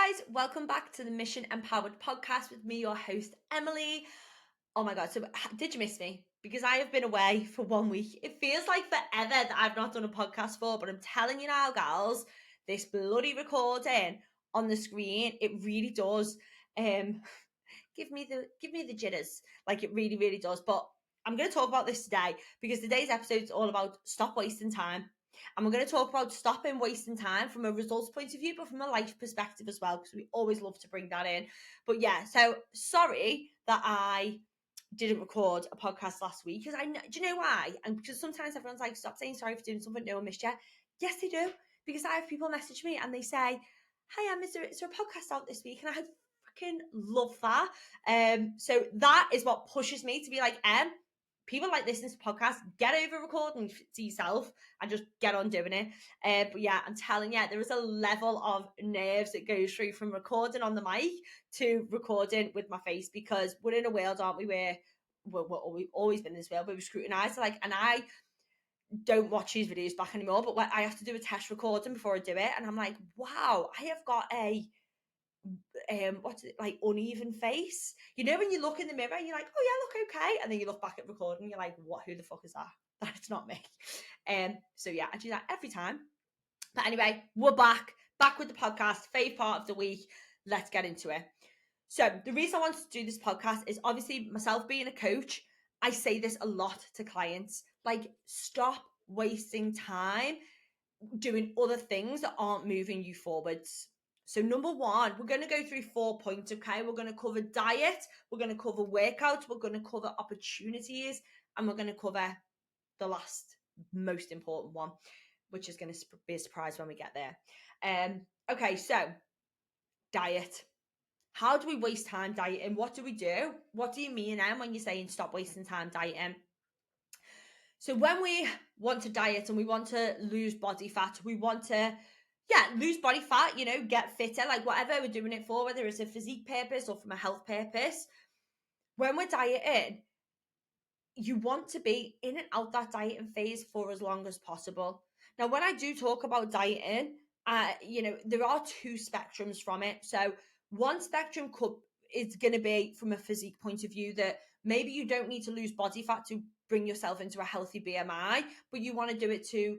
guys, welcome back to the Mission Empowered podcast with me, your host, Emily. Oh my god, so did you miss me? Because I have been away for 1 week. It feels like forever that I've not done a podcast for, but I'm telling you now, gals, this bloody recording on the screen, it really does give me the jitters. Like it really, really does. But I'm going to talk about this today because today's episode is all about stop wasting time. And we're going to talk about stopping wasting time from a results point of view, but from a life perspective as well, because we always love to bring that in. But yeah, so sorry that I didn't record a podcast last week because do you know why? And because sometimes everyone's like, stop saying sorry for doing something no one missed you. Yes, they do. Because I have people message me and they say, hi, is there a podcast out this week? And I freaking love that. So that is what pushes me to be like, people like listening to podcasts, get over recording to yourself and just get on doing it. But yeah, I'm telling you, there is a level of nerves that goes through from recording on the mic to recording with my face, because we're in a world, aren't we, where we've always been in this world, but we're scrutinized. Like, and I don't watch these videos back anymore, but I have to do a test recording before I do it, and I'm like, wow, I have got a what's it, like, uneven face. You know, when you look in the mirror and you're like, oh yeah, look okay, and then you look back at recording and you're like, what, who the fuck is that? That's not me. So yeah, I do that every time. But anyway, we're back with the podcast, fave part of the week. Let's get into it. So the reason I wanted to do this podcast is obviously myself being a coach. I say this a lot to clients, like, stop wasting time doing other things that aren't moving you forwards. So number one, we're going to go through 4 points, okay? We're going to cover diet, we're going to cover workouts, we're going to cover opportunities, and we're going to cover the last most important one, which is going to be a surprise when we get there. Okay, so diet. How do we waste time dieting? What do we do? What do you mean, Em, when you're saying stop wasting time dieting? So when we want to diet and we want to lose body fat, we want to, lose body fat, get fitter, like whatever we're doing it for, whether it's a physique purpose or from a health purpose. When we're dieting, you want to be in and out that dieting phase for as long as possible. Now, when I do talk about dieting, there are two spectrums from it. So one spectrum is going to be from a physique point of view, that maybe you don't need to lose body fat to bring yourself into a healthy BMI, but you want to do it to,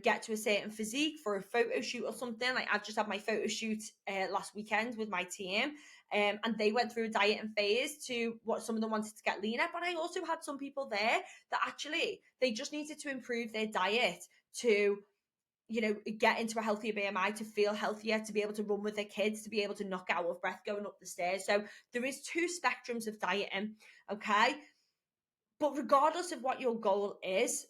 get to a certain physique for a photo shoot or something. Like, I've just had my photo shoot last weekend with my team. And they went through a dieting phase to what some of them wanted to get leaner. But I also had some people there that actually they just needed to improve their diet to, get into a healthier BMI, to feel healthier, to be able to run with their kids, to be able to knock out of breath going up the stairs. So there is two spectrums of dieting, okay? But regardless of what your goal is,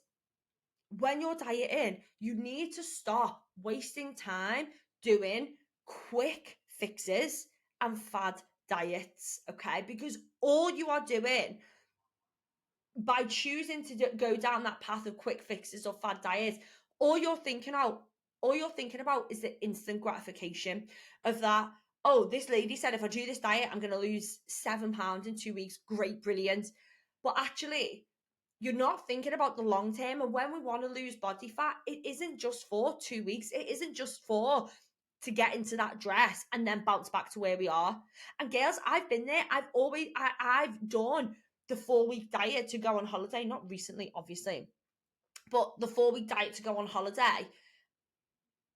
when you're dieting, you need to stop wasting time doing quick fixes and fad diets, okay? Because all you are doing by choosing to go down that path of quick fixes or fad diets, all you're thinking about is the instant gratification of that. Oh, this lady said if I do this diet, I'm going to lose 7 pounds in 2 weeks. Great, brilliant. But actually, you're not thinking about the long term. And when we want to lose body fat, it isn't just for 2 weeks. It isn't just for to get into that dress and then bounce back to where we are. And girls, I've been there. I've done the 4-week diet to go on holiday. Not recently, obviously, but the 4-week diet to go on holiday.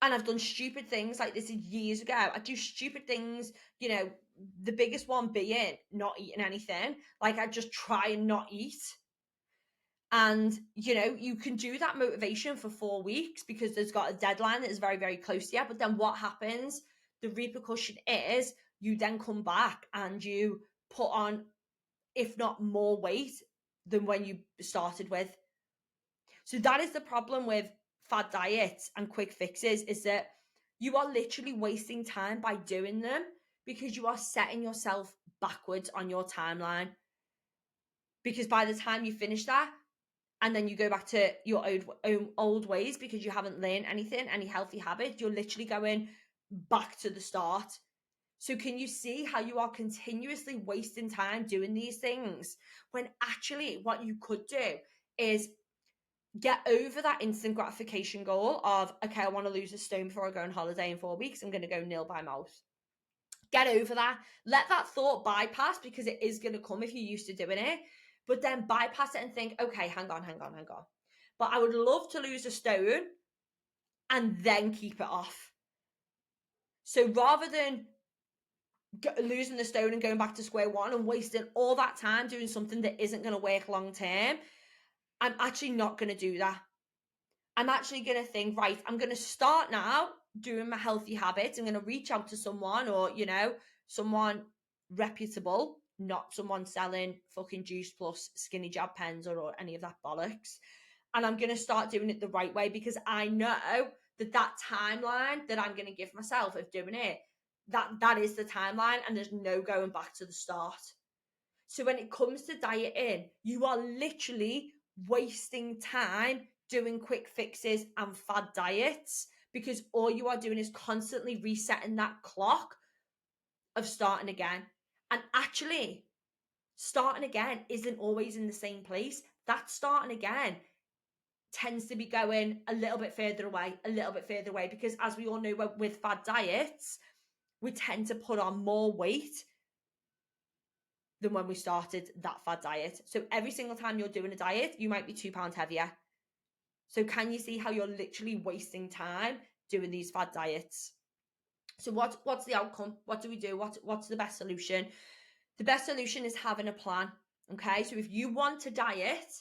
And I've done stupid things like this years ago. I do stupid things, the biggest one being not eating anything. Like, I just try and not eat. And, you can do that motivation for 4 weeks because there's got a deadline that is very, very close to you. But then what happens? The repercussion is you then come back and you put on, if not more weight than when you started with. So that is the problem with fad diets and quick fixes, is that you are literally wasting time by doing them because you are setting yourself backwards on your timeline. Because by the time you finish that, and then you go back to your old ways because you haven't learned anything, any healthy habits, you're literally going back to the start. So can you see how you are continuously wasting time doing these things when actually what you could do is get over that instant gratification goal of, okay, I want to lose a stone before I go on holiday in 4 weeks. I'm going to go nil by mouth. Get over that. Let that thought bypass, because it is going to come if you're used to doing it. But then bypass it and think, okay, hang on. But I would love to lose a stone and then keep it off. So rather than losing the stone and going back to square one and wasting all that time doing something that isn't going to work long term, I'm actually not going to do that. I'm actually going to think, right, I'm going to start now doing my healthy habits. I'm going to reach out to someone, or, someone reputable, not someone selling fucking Juice Plus skinny jab pens or any of that bollocks. And I'm going to start doing it the right way, because I know that timeline that I'm going to give myself of doing it, that is the timeline, and there's no going back to the start. So when it comes to dieting, you are literally wasting time doing quick fixes and fad diets, because all you are doing is constantly resetting that clock of starting again. And actually, starting again isn't always in the same place. That starting again tends to be going a little bit further away, because as we all know, with fad diets, we tend to put on more weight than when we started that fad diet. So every single time you're doing a diet, you might be 2 pounds heavier. So can you see how you're literally wasting time doing these fad diets? So what's the outcome? What do we do? What's the best solution? The best solution is having a plan. Okay, so if you want to diet,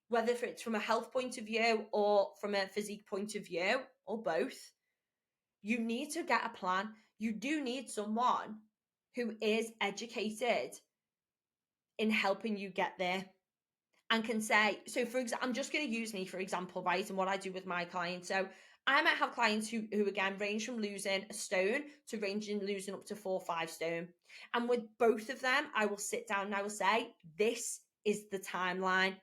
whether it's from a health point of view or from a physique point of view, or both, you need to get a plan. You do need someone who is educated in helping you get there, and can say, so for example, I'm just going to use me for example, right? And what I do with my clients. So I might have clients who again range from losing a stone to ranging losing up to 4 or 5 stone. And with both of them, I will sit down and I will say, this is the timeline.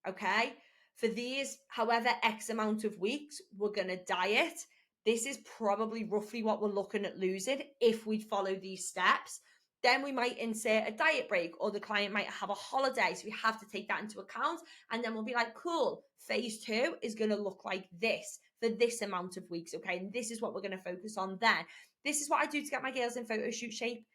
Okay. For these, however, X amount of weeks, we're going to diet. This is probably roughly what we're looking at losing if we follow these steps. Then we might insert a diet break, or the client might have a holiday. So we have to take that into account. And then we'll be like, cool, phase 2 is going to look like this for this amount of weeks. Okay. And this is what we're going to focus on then. This is what I do to get my girls in photo shoot shape.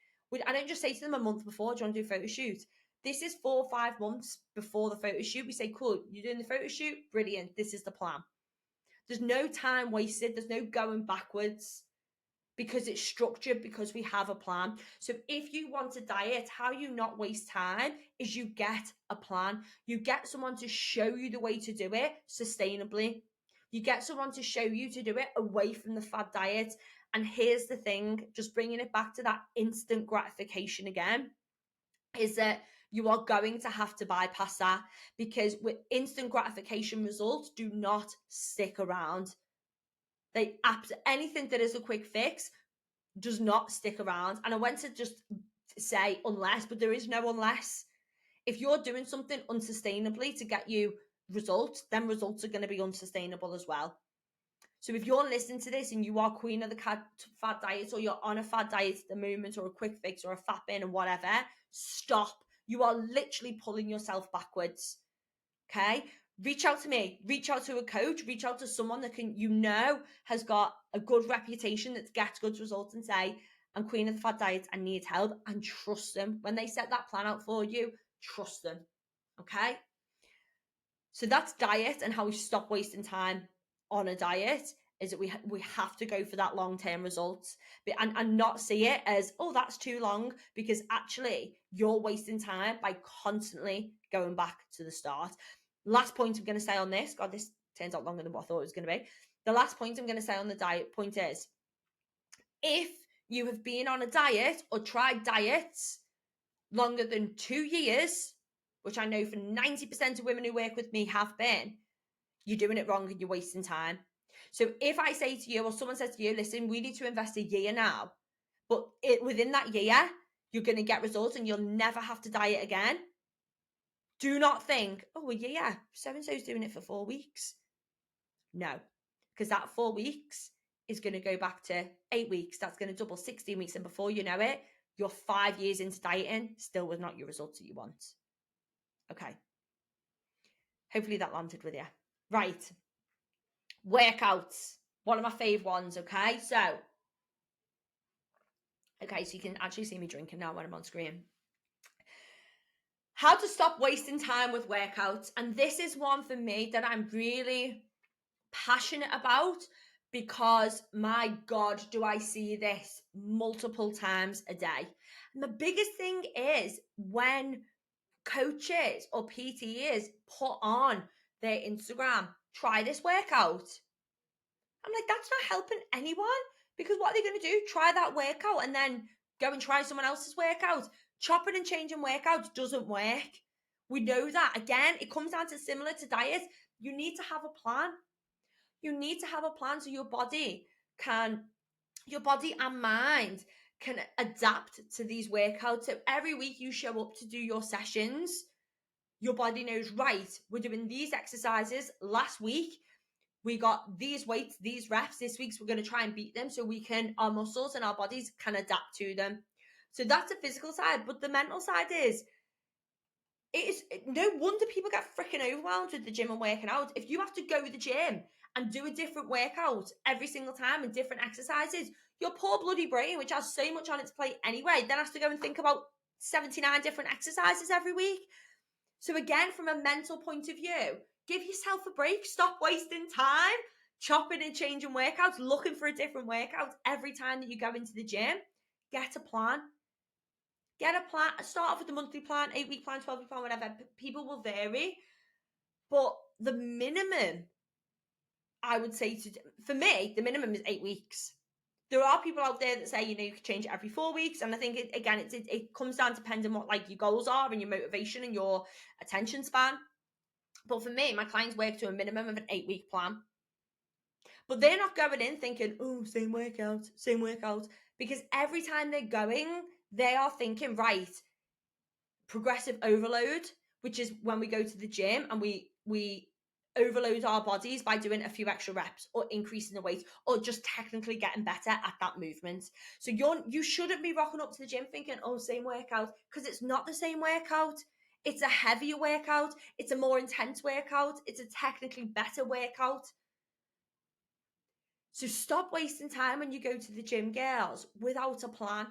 I don't just say to them a month before, do you want to do a photo shoot? This is 4 or 5 months before the photo shoot. We say, cool, you're doing the photo shoot? Brilliant. This is the plan. There's no time wasted. There's no going backwards, because it's structured, because we have a plan. So if you want to diet, how you not waste time is you get a plan. You get someone to show you the way to do it sustainably. You get someone to show you to do it away from the fad diet. And here's the thing, just bringing it back to that instant gratification again, is that you are going to have to bypass that, because with instant gratification, results do not stick around. Anything that is a quick fix does not stick around. And I went to just say unless, but there is no unless. If you're doing something unsustainably to get you results, then results are going to be unsustainable as well. So if you're listening to this and you are queen of the fad diet, or you're on a fad diet at the moment, or a quick fix, or a fat bin, or whatever, stop. You are literally pulling yourself backwards. Okay? Reach out to me, reach out to a coach, reach out to someone that has got a good reputation, that gets good results, and say, I'm queen of the fad diet, I need help, and trust them. When they set that plan out for you, trust them. Okay? So that's diet, and how we stop wasting time on a diet is that we have to go for that long-term results, and not see it as, oh, that's too long, because actually you're wasting time by constantly going back to the start. Last point I'm going to say on this, God, this turns out longer than what I thought it was going to be. The last point I'm going to say on the diet point is, if you have been on a diet or tried diets longer than 2 years, which I know for 90% of women who work with me have been, you're doing it wrong and you're wasting time. So if I say to you, or someone says to you, listen, we need to invest a year now, but within that year, you're going to get results and you'll never have to diet again. Do not think, oh, well, yeah, so-and-so's doing it for 4 weeks. No, because that 4 weeks is going to go back to 8 weeks. That's going to double 16 weeks. And before you know it, you're 5 years into dieting, still with not your results that you want. Okay. Hopefully that landed with you. Right. Workouts. One of my fave ones. Okay. So Okay, so you can actually see me drinking now when I'm on screen. How to stop wasting time with workouts. And this is one for me that I'm really passionate about, because my God, do I see this multiple times a day. And the biggest thing is when coaches or PTs put on their Instagram, try this workout. I'm like, that's not helping anyone, because what are they going to do? Try that workout and then go and try someone else's workout. Chopping and changing workouts doesn't work. We know that. Again, it comes down to similar to diet. You need to have a plan. You need to have a plan so your body and mind can adapt to these workouts. So every week you show up to do your sessions, your body knows, right, we're doing these exercises. Last week we got these weights, these reps. This week's we're going to try and beat them, so our muscles and our bodies can adapt to them. So that's the physical side. But the mental side is, no wonder people get freaking overwhelmed with the gym and working out. If you have to go to the gym and do a different workout every single time and different exercises, your poor bloody brain, which has so much on its plate anyway, then has to go and think about 79 different exercises every week. So again, from a mental point of view, give yourself a break. Stop wasting time chopping and changing workouts, looking for a different workout every time that you go into the gym. Get a plan. Get a plan. Start off with a monthly plan, 8-week plan, 12-week plan, whatever. People will vary. But the minimum, I would say, for me, the minimum is 8 weeks. There are people out there that say, you can change it every 4 weeks. And I think, it comes down depending on what like your goals are and your motivation and your attention span. But for me, my clients work to a minimum of an 8-week plan. But they're not going in thinking, oh, same workout. Because every time they're going, they are thinking, right, progressive overload, which is when we go to the gym and we overload our bodies by doing a few extra reps or increasing the weight or just technically getting better at that movement. So you shouldn't be rocking up to the gym thinking, oh, same workout, because it's not the same workout. It's a heavier workout. It's a more intense workout. It's a technically better workout. So stop wasting time when you go to the gym, girls, without a plan.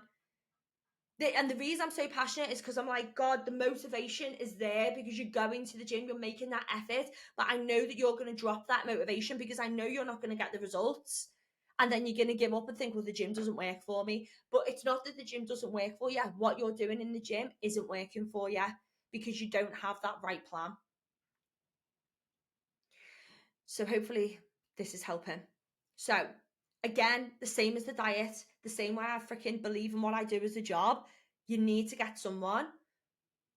And the reason I'm so passionate is because I'm like, God, the motivation is there because you're going to the gym, you're making that effort. But I know that you're going to drop that motivation because I know you're not going to get the results. And then you're going to give up and think, well, the gym doesn't work for me. But it's not that the gym doesn't work for you. What you're doing in the gym isn't working for you because you don't have that right plan. So hopefully this is helping. So again, the same as the diet, the same way I freaking believe in what I do as a job, you need to get someone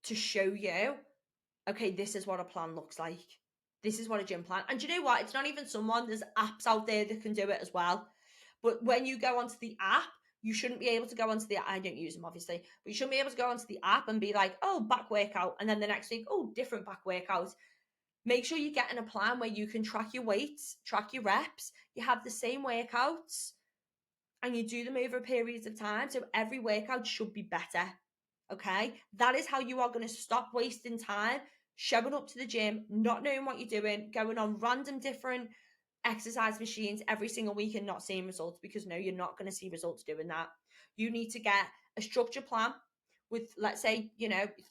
to show you, okay, this is what a plan looks like. This is what a gym plan. And you know what? It's not even someone, there's apps out there that can do it as well. But when you go onto the app, you shouldn't be able to go onto the, I don't use them obviously, but you shouldn't be able to go onto the app and be like, oh, back workout. And then the next week, oh, different back workout. Make sure you're getting a plan where you can track your weights, track your reps, you have the same workouts, and you do them over periods of time. So every workout should be better. Okay. That is how you are going to stop wasting time showing up to the gym, not knowing what you're doing, going on random different exercise machines every single week and not seeing results, because no, you're not going to see results doing that. You need to get a structured plan with, let's say,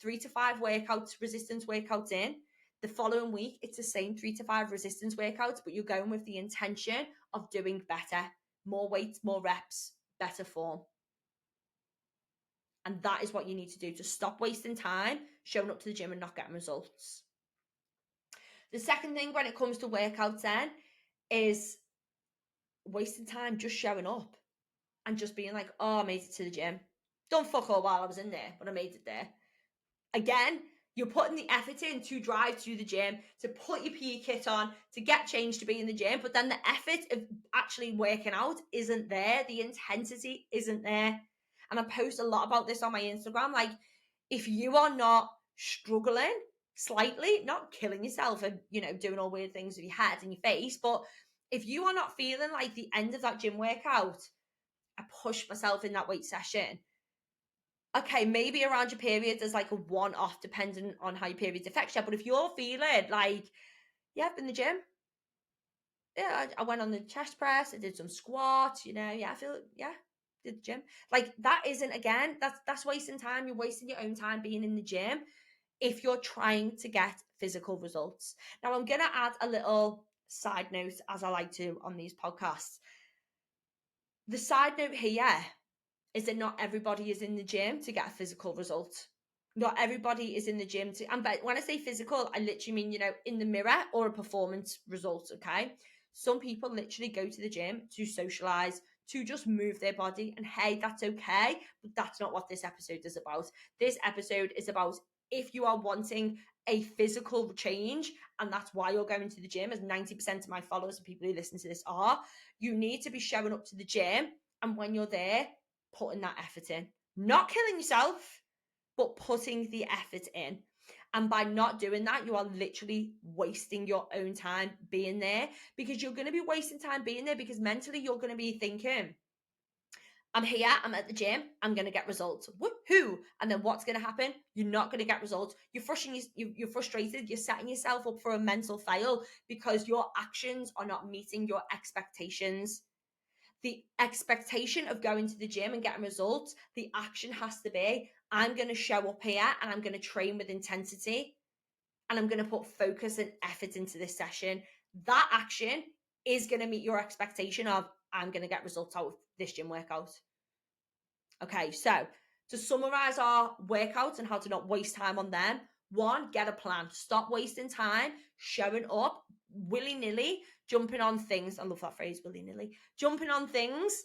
3 to 5 workouts, resistance workouts in. The following week, it's the same 3 to 5 resistance workouts, but you're going with the intention of doing better, more weights, more reps, better form. And that is what you need to do to stop wasting time showing up to the gym and not getting results. The second thing when it comes to workouts then is wasting time just showing up and just being like, oh, I made it to the gym. Don't fuck all while I was in there, but I made it there. Again, you're putting the effort in to drive to the gym, to put your PE kit on, to get changed to be in the gym, but then the effort of actually working out isn't there. The intensity isn't there. And I post a lot about this on my Instagram. Like, if you are not struggling slightly, not killing yourself and, doing all weird things with your head and your face, but if you are not feeling like the end of that gym workout, I pushed myself in that weight session. Okay, maybe around your period there's like a one-off depending on how your periods affect you. But if you're feeling like, yeah, I've been in the gym. Yeah, I went on the chest press, I did some squats, I did the gym. Like that isn't, again, that's wasting time. You're wasting your own time being in the gym if you're trying to get physical results. Now, I'm going to add a little side note, as I like to on these podcasts. The side note here is that not everybody is in the gym to get a physical result. Not everybody is in the gym to, and when I say physical, I literally mean, in the mirror or a performance result, okay? Some people literally go to the gym to socialize, to just move their body, and hey, that's okay, but that's not what this episode is about. This episode is about if you are wanting a physical change, and that's why you're going to the gym, as 90% of my followers and people who listen to this are, you need to be showing up to the gym, and when you're there, putting that effort in. Not killing yourself, but putting the effort in. And by not doing that, you are literally wasting your own time being there, because you're going to be wasting time being there because mentally you're going to be thinking, I'm here, I'm at the gym, I'm going to get results. Woohoo! And then what's going to happen? You're not going to get results. You're frustrated. You're setting yourself up for a mental fail because your actions are not meeting your expectations. The expectation of going to the gym and getting results, the action has to be, I'm going to show up here and I'm going to train with intensity and I'm going to put focus and effort into this session. That action is going to meet your expectation of, I'm going to get results out of this gym workout. Okay, so to summarize our workouts and how to not waste time on them, 1, get a plan. Stop wasting time showing up willy-nilly, jumping on things. I love that phrase, willy-nilly. Jumping on things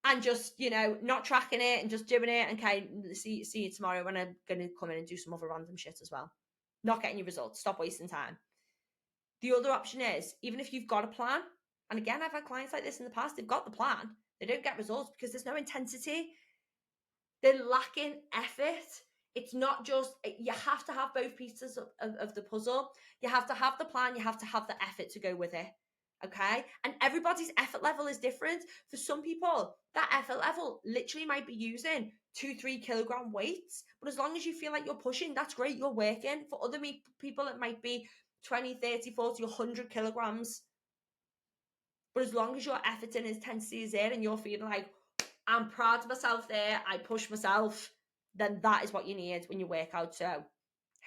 and just, not tracking it and just doing it. Okay, see you tomorrow when I'm going to come in and do some other random shit as well. Not getting your results. Stop wasting time. The other option is, even if you've got a plan, and again, I've had clients like this in the past, they've got the plan, they don't get results because there's no intensity. They're lacking effort. It's not just, you have to have both pieces of the puzzle. You have to have the plan, you have to have the effort to go with it. Okay? And everybody's effort level is different. For some people, that effort level literally might be using 2-3 kilogram weights. But as long as you feel like you're pushing, that's great, you're working. For other people, it might be 20, 30, 40, 100 kilograms. But as long as your effort and intensity is there and you're feeling like, I'm proud of myself there, I push myself, then that is what you need when you work out. So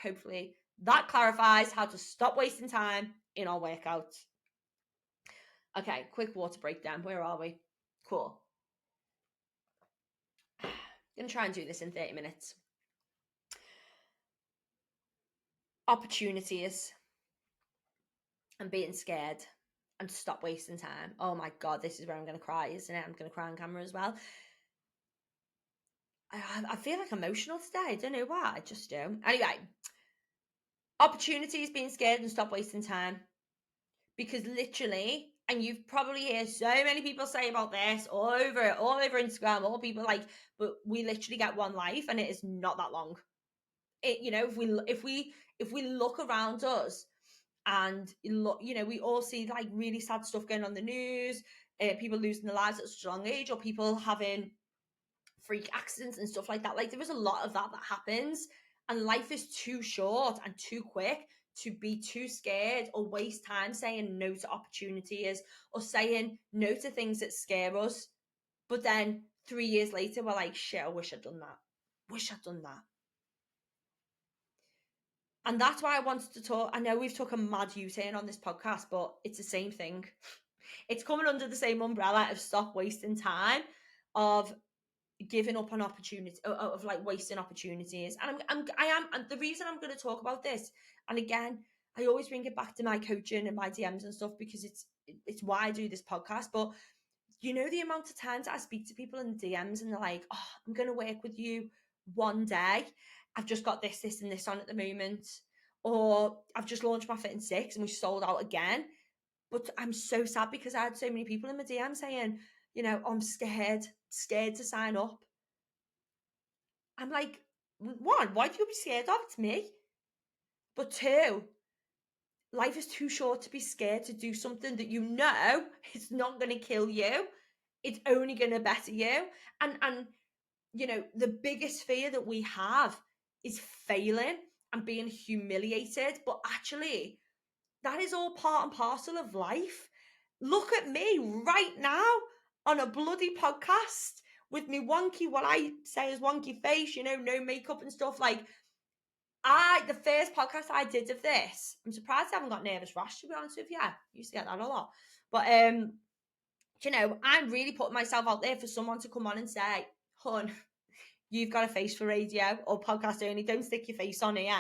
hopefully that clarifies how to stop wasting time in our workouts. Okay, quick water breakdown. Where are we? Cool. I'm going to try and do this in 30 minutes. Opportunities and being scared and stop wasting time. Oh my God, this is where I'm going to cry, isn't it? I'm going to cry on camera as well. I feel like emotional today. I don't know why. I just do. Anyway, opportunities, being scared and stop wasting time. Because literally, and you've probably heard so many people say about this all over Instagram, all people like, but we literally get one life and it is not that long. If we look around us and look, we all see like really sad stuff going on the news, people losing their lives at such a young age, or people having freak accidents and stuff like that. Like there is a lot of that happens, and life is too short and too quick to be too scared or waste time saying no to opportunities or saying no to things that scare us. But then 3 years later, we're like, shit, I wish I'd done that. And that's why I wanted to talk. I know we've took a mad U-turn on this podcast, but it's the same thing. It's coming under the same umbrella of stop wasting time, of giving up on opportunity, of like wasting opportunities. And and the reason I'm going to talk about this, and again, I always bring it back to my coaching and my DMs and stuff, because it's why I do this podcast. But the amount of times I speak to people in the DMs and they're like, oh, I'm going to work with you one day. I've just got this and this on at the moment. Or I've just launched my Fit in 6 and we sold out again. But I'm so sad because I had so many people in my DM saying, I'm scared to sign up. I'm like, 1, why do you be scared of? It's me. But 2, life is too short to be scared to do something that it's not going to kill you. It's only going to better you. And the biggest fear that we have is failing and being humiliated. But actually, that is all part and parcel of life. Look at me right now on a bloody podcast with me wonky, what I say is wonky face, you know, no makeup and stuff. Like, the first podcast I did of this, I'm surprised I haven't got nervous rash, to be honest with you. I used to get that a lot. But, you know, I'm really putting myself out there for someone to come on and say, hun, you've got a face for radio or podcast only. Don't stick your face on here.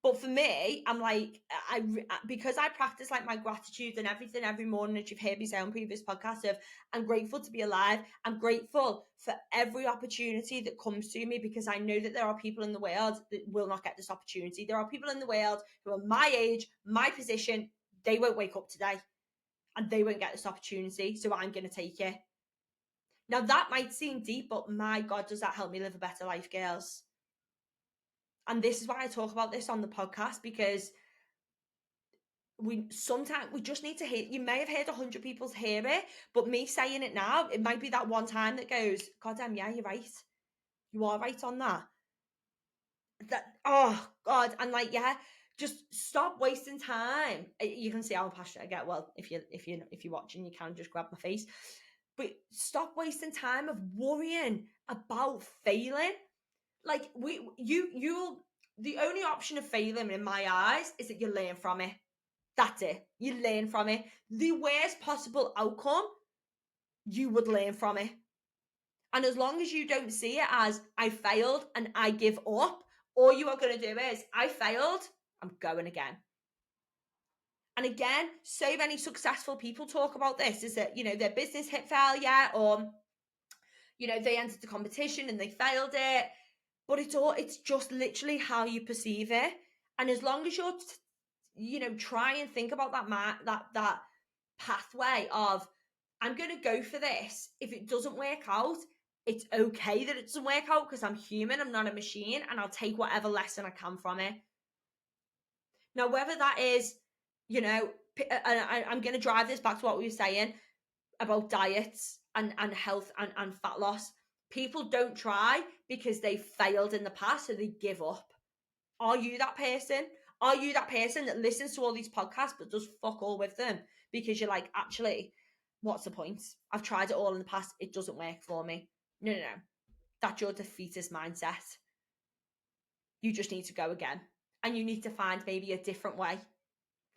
But for me, I'm like, because I practice like my gratitude and everything every morning, as you've heard me say on previous podcasts, of I'm grateful to be alive. I'm grateful for every opportunity that comes to me, because I know that there are people in the world that will not get this opportunity. There are people in the world who are my age, my position. They won't wake up today and they won't get this opportunity. So I'm going to take it. Now that might seem deep, but my God, does that help me live a better life, girls? And this is why I talk about this on the podcast, because sometimes we just need to hear. You may have heard 100 people hear it, but me saying it now, it might be that one time that goes, God damn, yeah, you're right. You are right on that. Oh God. And like, yeah, just stop wasting time. You can see how passionate I get. Well, if you're watching, you can just grab my face. But stop wasting time of worrying about failing. Like, the only option of failing in my eyes is that you learn from it. That's it. You learn from it. The worst possible outcome, you would learn from it. And as long as you don't see it as I failed and I give up, all you are going to do is I failed, I'm going again. And again, so many successful people talk about this, is that, you know, their business hit failure, or, you know, they entered the competition and they failed it. But it's just literally how you perceive it. And as long as you're, you know, try and think about that pathway of, I'm going to go for this. If it doesn't work out, it's okay that it doesn't work out, because I'm human, I'm not a machine, and I'll take whatever lesson I can from it. Now, whether that is, you know, I'm going to drive this back to what we were saying about diets and health and fat loss. People don't try because they failed in the past, so they give up. Are you that person? Are you that person that listens to all these podcasts but does fuck all with them because you're like, actually, what's the point? I've tried it all in the past. It doesn't work for me. No. That's your defeatist mindset. You just need to go again. And you need to find maybe a different way.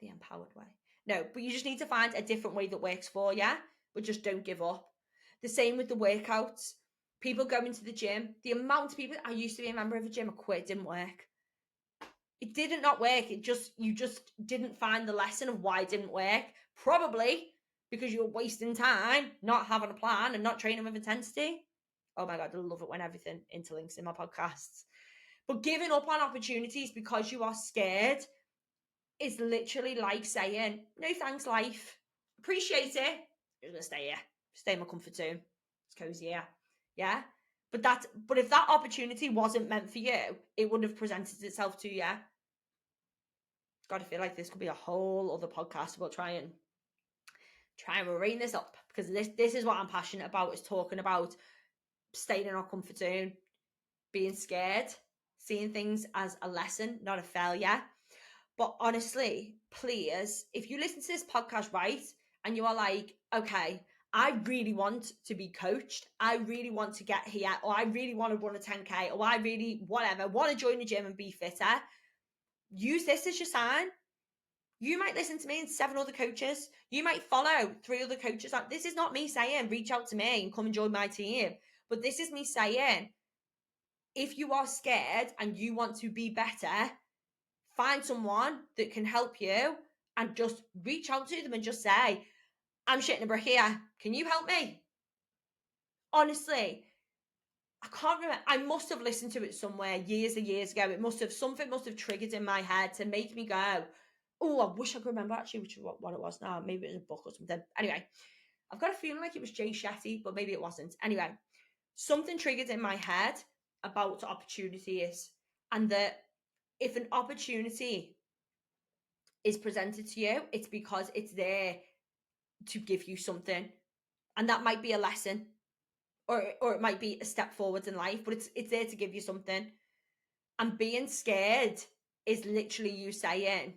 The empowered way. No, but you just need to find a different way that works for you, but just don't give up. The same with the workouts. People go into the gym. The amount of people, I used to be a member of a gym, I quit, it didn't work. It did not work. You just didn't find the lesson of why it didn't work. Probably because you're wasting time, not having a plan and not training with intensity. Oh my God, I love it when everything interlinks in my podcasts. But giving up on opportunities because you are scared is literally like saying, no thanks, life. Appreciate it. I'm going to stay here. Stay in my comfort zone. It's cozy here. Yeah? But if that opportunity wasn't meant for you, it wouldn't have presented itself to you. God, I feel like this could be a whole other podcast about try and rein this up, because this is what I'm passionate about, is talking about staying in our comfort zone, being scared, seeing things as a lesson, not a failure. But honestly, please, if you listen to this podcast, right, and you are like, okay, I really want to be coached, I really want to get here, or I really want to run a 10K, or I really, whatever, want to join the gym and be fitter, use this as your sign. You might listen to me and 7 other coaches. You might follow 3 other coaches. This is not me saying, reach out to me and come and join my team. But this is me saying, if you are scared and you want to be better, find someone that can help you and just reach out to them and just say, I'm shitting a brick here. Can you help me? Honestly, I can't remember. I must have listened to it somewhere years and years ago. Something must have triggered in my head to make me go, oh, I wish I could remember actually what it was now. Maybe it was a book or something. Anyway, I've got a feeling like it was Jay Shetty, but maybe it wasn't. Anyway, something triggered in my head about what opportunity is, and that if an opportunity is presented to you, it's because it's there to give you something. And that might be a lesson, or it might be a step forward in life, but it's there to give you something. And being scared is literally you saying,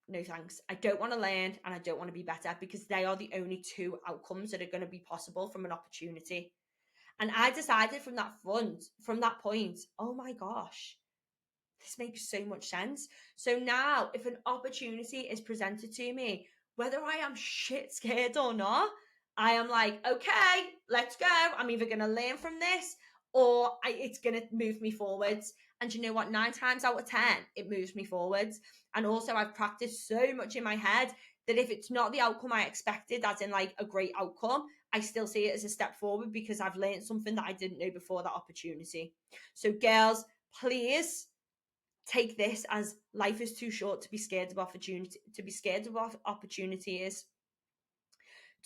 no thanks, I don't want to learn and I don't want to be better, because they are the only 2 outcomes that are going to be possible from an opportunity. And I decided from that point, oh my gosh, this makes so much sense. So now, if an opportunity is presented to me, whether I am shit scared or not, I am like, okay, let's go. I'm either going to learn from this or it's going to move me forwards. And you know what? 9 times out of 10, it moves me forwards. And also, I've practiced so much in my head that if it's not the outcome I expected, as in like a great outcome, I still see it as a step forward because I've learned something that I didn't know before that opportunity. So, girls, please take this as life is too short to be scared of opportunities.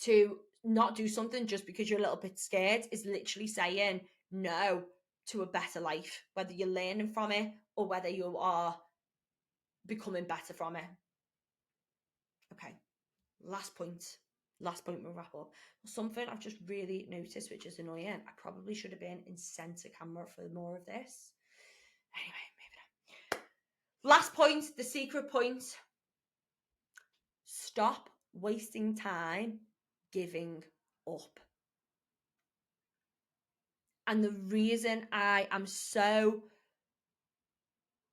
To not do something just because you're a little bit scared is literally saying no to a better life, whether you're learning from it or whether you are becoming better from it. Okay, last point we'll wrap up. Something I've just really noticed, which is annoying. I probably should have been in center camera for more of this. Anyway, maybe not. Last point, the secret point. Stop wasting time giving up. And the reason I am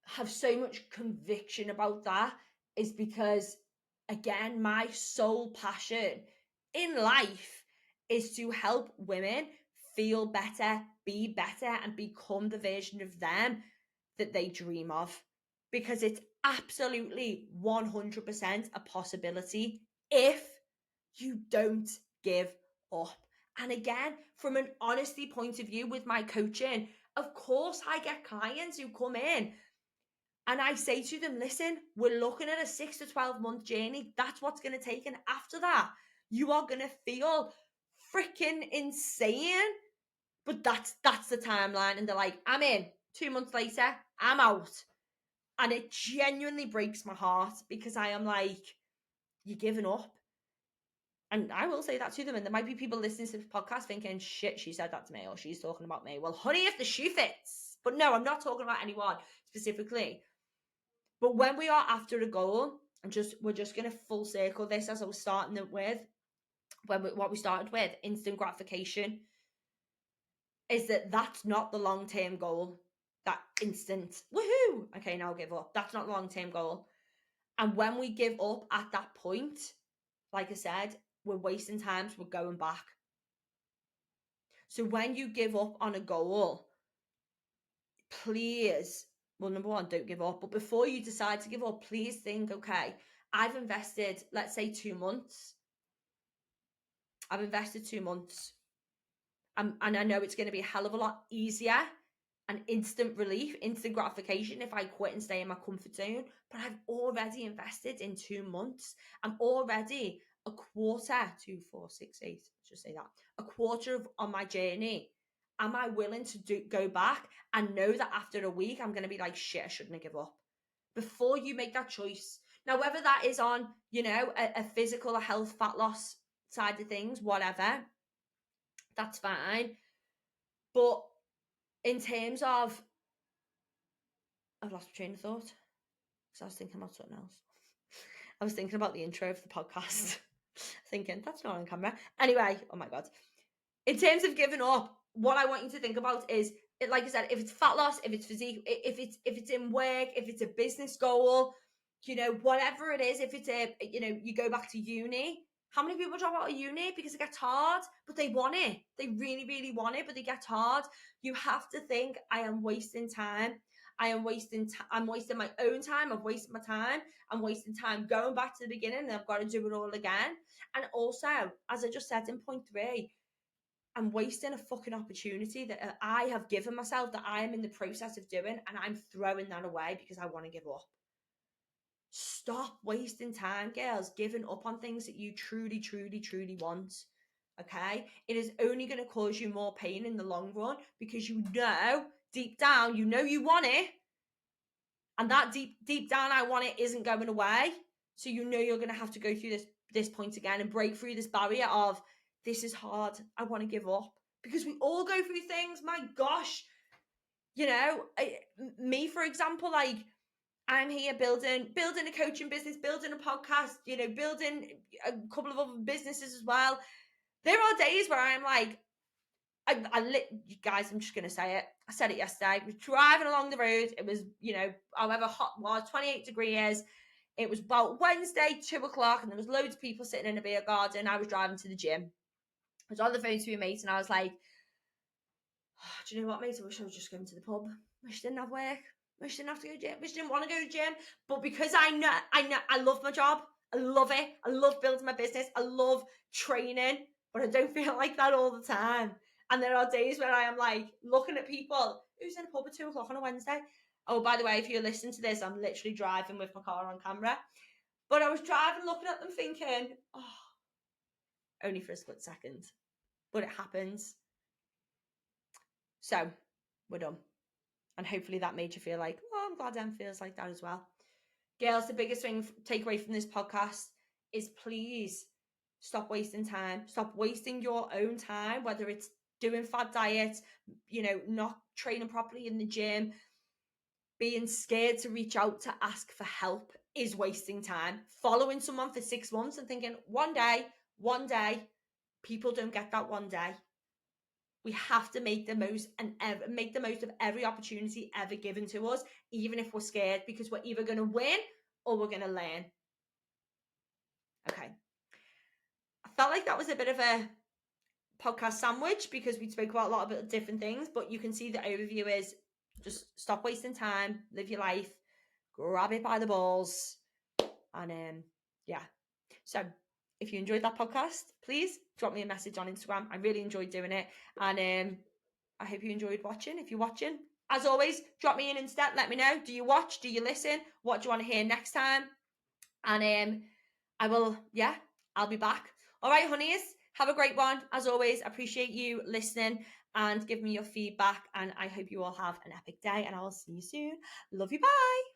have so much conviction about that is because, again, my sole passion in life is to help women feel better, be better, and become the version of them that they dream of. Because it's absolutely 100% a possibility if you don't give up. And again, from an honesty point of view with my coaching, of course, I get clients who come in and I say to them, listen, we're looking at a 6 to 12 month journey. That's what's going to take. And after that, you are going to feel freaking insane. But that's the timeline. And they're like, I'm in. 2 months later, I'm out. And it genuinely breaks my heart because I am like, you're giving up. And I will say that to them. And there might be people listening to this podcast thinking, shit, she said that to me or she's talking about me. Well, honey, if the shoe fits. But no, I'm not talking about anyone specifically. But when we are after a goal, we're just going to full circle this as I was starting it with, what we started with, instant gratification, is that's not the long-term goal. That instant, woohoo, okay, now I'll give up. That's not the long-term goal. And when we give up at that point, like I said, we're wasting time, so we're going back. So when you give up on a goal, please, well, number one, don't give up. But before you decide to give up, please think, okay, I've invested, let's say 2 months. I've invested 2 months. And I know it's going to be a hell of a lot easier and instant relief, instant gratification if I quit and stay in my comfort zone. But I've already invested in 2 months. I'm already a quarter, 2, 4, 6, 8, just say that, a quarter on my journey. Am I willing to go back and know that after a week, I'm going to be like, shit, I shouldn't have given up? Before you make that choice. Now, whether that is on, a physical or health fat loss side of things, whatever, that's fine. But in terms of, I've lost my train of thought because I was thinking about something else. I was thinking about the intro of the podcast. Thinking, that's not on camera. Anyway, oh my God. In terms of giving up, what I want you to think about is, like I said, if it's fat loss, if it's physique, if it's in work, if it's a business goal, whatever it is, if it's you go back to uni. How many people drop out of uni because it gets hard, but they want it? They really, really want it, but it gets hard. You have to think, I am wasting time. I'm wasting my own time. I've wasted my time. I'm wasting time going back to the beginning and I've got to do it all again. And also, as I just said in point 3, I'm wasting a fucking opportunity that I have given myself, that I am in the process of doing, and I'm throwing that away because I want to give up. Stop wasting time, girls, giving up on things that you truly, truly, truly want. Okay? It is only going to cause you more pain in the long run because deep down, you want it. And that deep down, I want it isn't going away. So you're going to have to go through this point again and break through this barrier of, this is hard, I want to give up. Because we all go through things, my gosh. Me, for example, like, I'm here building a coaching business, building a podcast, building a couple of other businesses as well. There are days where I'm like, You guys, I'm just going to say it. I said it yesterday. I was driving along the road. It was, however hot it was, 28 degrees. It was about Wednesday, 2:00, and there was loads of people sitting in a beer garden. I was driving to the gym. I was on the phone to a mate, and I was like, oh, do you know what, mate? I wish I was just going to the pub. I wish I didn't have work. I wish I didn't have to go to gym. I wish I didn't want to go to the gym. But because I know, I love my job. I love it. I love building my business. I love training, but I don't feel like that all the time. And there are days where I am like looking at people who's in a pub at 2:00 on a Wednesday. Oh, by the way, if you're listening to this, I'm literally driving with my car on camera. But I was driving, looking at them thinking, oh, only for a split second. But it happens. So we're done. And hopefully that made you feel like, oh, I'm glad Em feels like that as well. Girls, the biggest thing take away from this podcast is please stop wasting time. Stop wasting your own time, whether it's doing fad diets, not training properly in the gym, being scared to reach out to ask for help is wasting time. Following someone for 6 months and thinking one day, people don't get that one day. We have to make the most of every opportunity ever given to us, even if we're scared, because we're either going to win or we're going to learn. Okay. I felt like that was a bit of a podcast sandwich because we spoke about a lot of different things, but you can see the overview is just stop wasting time, live your life, grab it by the balls, and yeah. So if you enjoyed that podcast, please drop me a message on Instagram. I really enjoyed doing it, and I hope you enjoyed watching. If you're watching, as always, drop me an Insta. Let me know. Do you watch? Do you listen? What do you want to hear next time? And I'll be back. All right, honeys, have a great one. As always, appreciate you listening and give me your feedback. And I hope you all have an epic day. And I will see you soon. Love you. Bye.